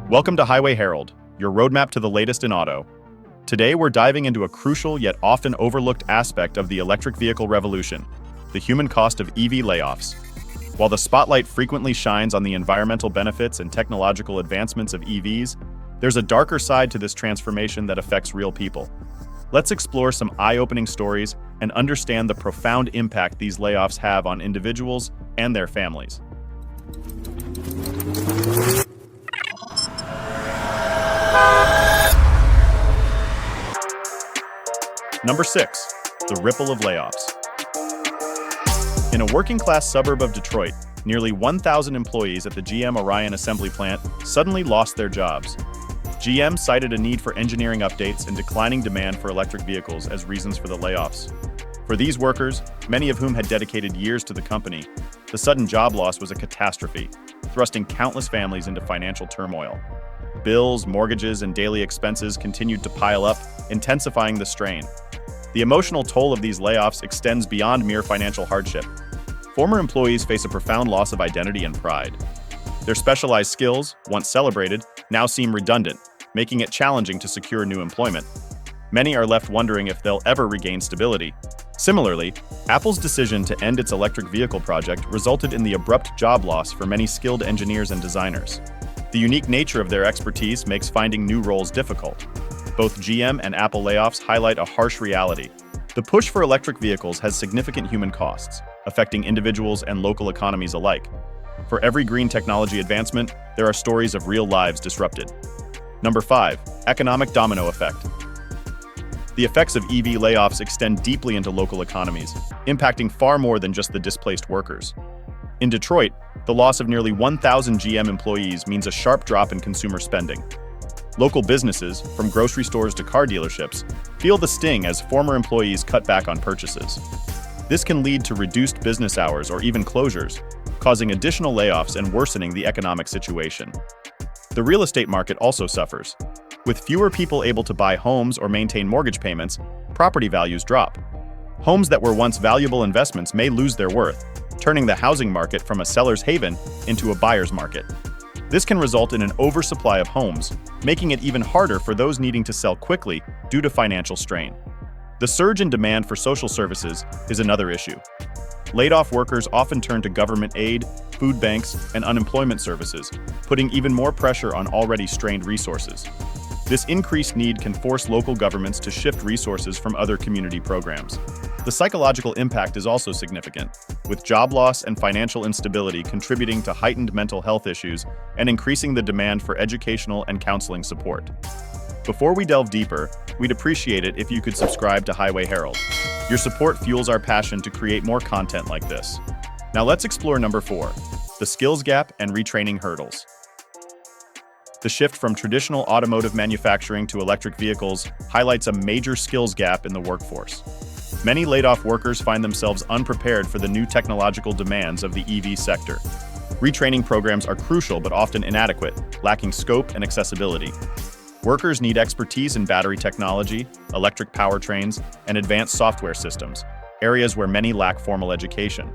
Welcome to Highway Herald, your roadmap to the latest in auto. Today we're diving into a crucial yet often overlooked aspect of the electric vehicle revolution, the human cost of EV layoffs. While the spotlight frequently shines on the environmental benefits and technological advancements of EVs, there's a darker side to this transformation that affects real people. Let's explore some eye-opening stories and understand the profound impact these layoffs have on individuals and their families. Number 6. The Ripple of Layoffs. In a working-class suburb of Detroit, nearly 1,000 employees at the GM Orion assembly plant suddenly lost their jobs. GM cited a need for engineering updates and declining demand for electric vehicles as reasons for the layoffs. For these workers, many of whom had dedicated years to the company, the sudden job loss was a catastrophe, thrusting countless families into financial turmoil. Bills, mortgages, and daily expenses continued to pile up, intensifying the strain. The emotional toll of these layoffs extends beyond mere financial hardship. Former employees face a profound loss of identity and pride. Their specialized skills, once celebrated, now seem redundant, making it challenging to secure new employment. Many are left wondering if they'll ever regain stability. Similarly, Apple's decision to end its electric vehicle project resulted in the abrupt job loss for many skilled engineers and designers. The unique nature of their expertise makes finding new roles difficult. Both GM and Apple layoffs highlight a harsh reality. The push for electric vehicles has significant human costs, affecting individuals and local economies alike. For every green technology advancement, there are stories of real lives disrupted. Number 5. Economic domino effect. The effects of EV layoffs extend deeply into local economies, impacting far more than just the displaced workers. In Detroit, the loss of nearly 1,000 GM employees means a sharp drop in consumer spending. Local businesses, from grocery stores to car dealerships, feel the sting as former employees cut back on purchases. This can lead to reduced business hours or even closures, causing additional layoffs and worsening the economic situation. The real estate market also suffers. With fewer people able to buy homes or maintain mortgage payments, property values drop. Homes that were once valuable investments may lose their worth, turning the housing market from a seller's haven into a buyer's market. This can result in an oversupply of homes, making it even harder for those needing to sell quickly due to financial strain. The surge in demand for social services is another issue. Laid-off workers often turn to government aid, food banks, and unemployment services, putting even more pressure on already strained resources. This increased need can force local governments to shift resources from other community programs. The psychological impact is also significant, with job loss and financial instability contributing to heightened mental health issues and increasing the demand for educational and counseling support. Before we delve deeper, we'd appreciate it if you could subscribe to Highway Herald. Your support fuels our passion to create more content like this. Now let's explore number 4, the skills gap and retraining hurdles. The shift from traditional automotive manufacturing to electric vehicles highlights a major skills gap in the workforce. Many laid-off workers find themselves unprepared for the new technological demands of the EV sector. Retraining programs are crucial but often inadequate, lacking scope and accessibility. Workers need expertise in battery technology, electric powertrains, and advanced software systems, areas where many lack formal education.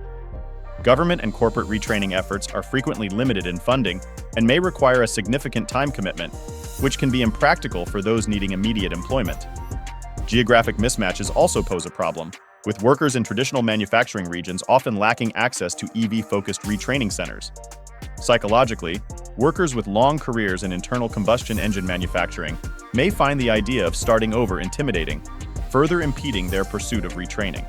Government and corporate retraining efforts are frequently limited in funding and may require a significant time commitment, which can be impractical for those needing immediate employment. Geographic mismatches also pose a problem, with workers in traditional manufacturing regions often lacking access to EV-focused retraining centers. Psychologically, workers with long careers in internal combustion engine manufacturing may find the idea of starting over intimidating, further impeding their pursuit of retraining.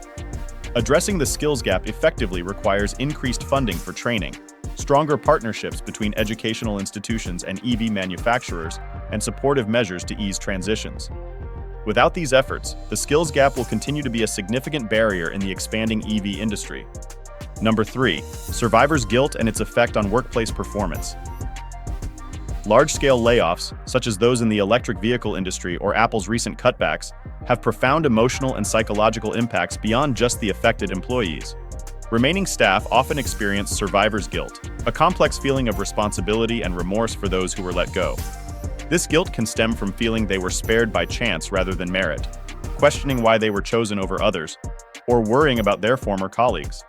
Addressing the skills gap effectively requires increased funding for training, stronger partnerships between educational institutions and EV manufacturers, and supportive measures to ease transitions. Without these efforts, the skills gap will continue to be a significant barrier in the expanding EV industry. Number 3. Survivor's guilt and its effect on workplace performance. Large-scale layoffs, such as those in the electric vehicle industry or Apple's recent cutbacks, have profound emotional and psychological impacts beyond just the affected employees. Remaining staff often experience survivor's guilt, a complex feeling of responsibility and remorse for those who were let go. This guilt can stem from feeling they were spared by chance rather than merit, questioning why they were chosen over others, or worrying about their former colleagues.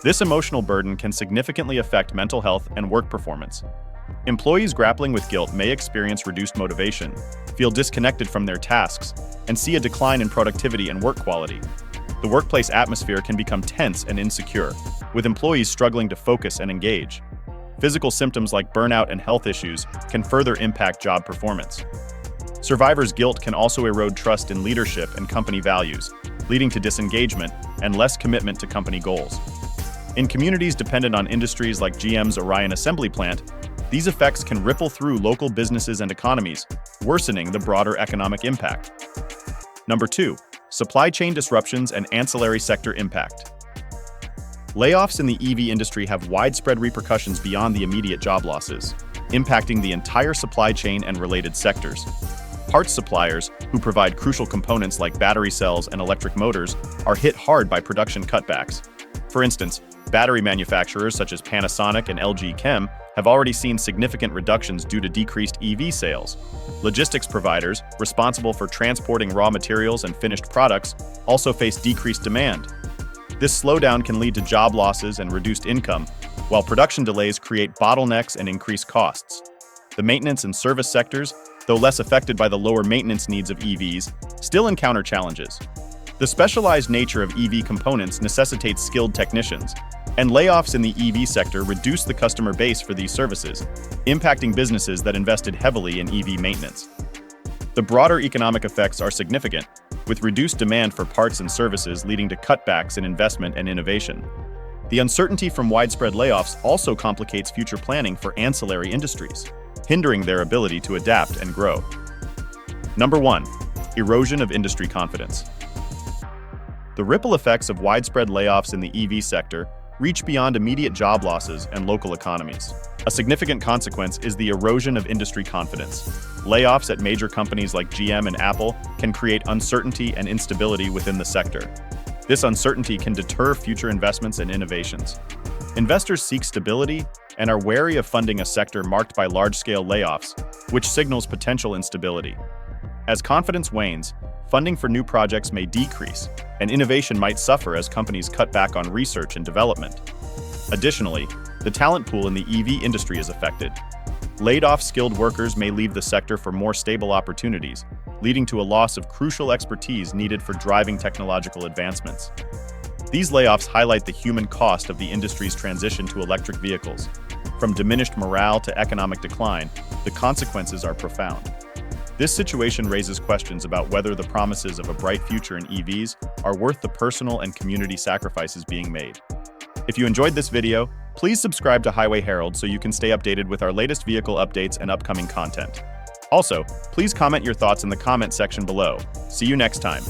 This emotional burden can significantly affect mental health and work performance. Employees grappling with guilt may experience reduced motivation, feel disconnected from their tasks, and see a decline in productivity and work quality. The workplace atmosphere can become tense and insecure, with employees struggling to focus and engage. Physical symptoms like burnout and health issues can further impact job performance. Survivors' guilt can also erode trust in leadership and company values, leading to disengagement and less commitment to company goals. In communities dependent on industries like GM's Orion assembly plant, these effects can ripple through local businesses and economies, worsening the broader economic impact. Number 2. Supply chain disruptions and ancillary sector impact. Layoffs in the EV industry have widespread repercussions beyond the immediate job losses, impacting the entire supply chain and related sectors. Parts suppliers, who provide crucial components like battery cells and electric motors, are hit hard by production cutbacks. For instance, battery manufacturers such as Panasonic and LG Chem have already seen significant reductions due to decreased EV sales. Logistics providers, responsible for transporting raw materials and finished products, also face decreased demand. This slowdown can lead to job losses and reduced income, while production delays create bottlenecks and increase costs. The maintenance and service sectors, though less affected by the lower maintenance needs of EVs, still encounter challenges. The specialized nature of EV components necessitates skilled technicians, and layoffs in the EV sector reduce the customer base for these services, impacting businesses that invested heavily in EV maintenance. The broader economic effects are significant, with reduced demand for parts and services leading to cutbacks in investment and innovation. The uncertainty from widespread layoffs also complicates future planning for ancillary industries, hindering their ability to adapt and grow. Number 1. Erosion of industry confidence. The ripple effects of widespread layoffs in the EV sector reach beyond immediate job losses and local economies. A significant consequence is the erosion of industry confidence. Layoffs at major companies like GM and Apple can create uncertainty and instability within the sector. This uncertainty can deter future investments and innovations. Investors seek stability and are wary of funding a sector marked by large-scale layoffs, which signals potential instability. As confidence wanes, funding for new projects may decrease, and innovation might suffer as companies cut back on research and development. Additionally, the talent pool in the EV industry is affected. Laid-off skilled workers may leave the sector for more stable opportunities, leading to a loss of crucial expertise needed for driving technological advancements. These layoffs highlight the human cost of the industry's transition to electric vehicles. From diminished morale to economic decline, the consequences are profound. This situation raises questions about whether the promises of a bright future in EVs are worth the personal and community sacrifices being made. If you enjoyed this video, please subscribe to Highway Herald so you can stay updated with our latest vehicle updates and upcoming content. Also, please comment your thoughts in the comment section below. See you next time.